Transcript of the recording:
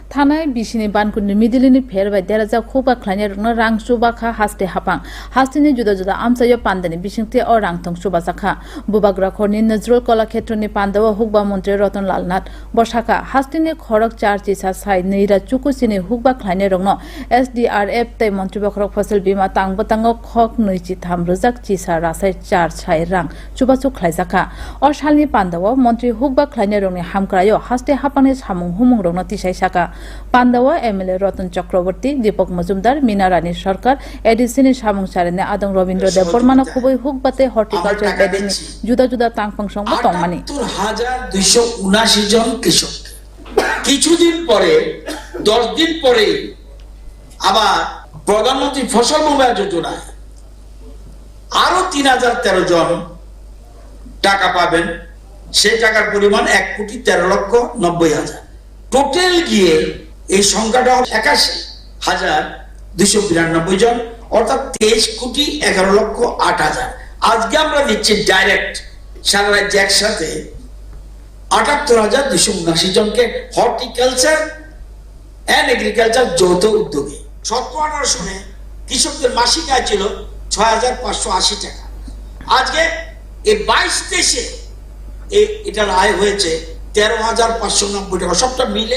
थानाय बिसिनि बानकुनि मिदिलिनि फेरबाय देराजा खुबा ख्लाइने रंना रां सुबाखा हास्ते हापां हास्तेनि जुदा जुदा आमसायो पान्दानि बिसिंते अ रां थं सुबा जाखा बुबाग्रा खरनि नजरुल कलाक्षेत्रनि पान्दावा हुकबा मन्त्री रतन लाल नाथ बसाखा हास्तेनि खरक चार चिसा साइ नैरा चुकुसिनि हुकबा ख्लाइने रंनो SDRF तै मन्त्री बखरक फसल बीमा तांबतांगो खक नैचि थाम रोजाक चिसा रासाय चार साइ रां सुबासु ख्लाइजाखा अ सालनि पान्दावा मन्त्री हुकबा ख्लाइने रंनि हामक्रायो हास्ते हापांनि सामुं हुमुं रंनो तिसाइ साका पान्दावा MLA रतन चक्रवर्ती दीपक मजुमदार मीना रानी सरकार एडिसिनी सामुं सारेने आदं रविन्द्र देव बर्मानो खुबै हुकबाते हर्टिकालचार बेदेनि जुदा जुदा तांगफं संग तंमानि ৭৮,২৭৯ জন কৃষক কিছুদিন পরে 10 দিন পরে আবার প্রধানমন্ত্রী ফসল বীমা যোজনায় আরো ৩০১৩ জন টাকা পাবেন সেই টাকার পরিমাণ ১,১৩,৯০,০০০ টোটাল গিয়ে এই সংখ্যাটা ৮১,২৯২ জন অর্থাৎ ২৩,১১,০৮,০০০ আজকে আমরা দিচ্ছি ডাইরেক্ট সারা রাজ্যে একসাথে ৭৮,২৭৯ জনকে হর্টিকালচার এন্ড এগ্রিকালচার যৌথ উদ্যোগে ১৭-১৮ সনে কৃষকদের মাসিক আয় ছিল ৬,৫৮০ টাকা আজকে এই ২২-২৩-এ এটার আয় হয়েছে ১৩,৫৯০ টাকা সবটা মিলে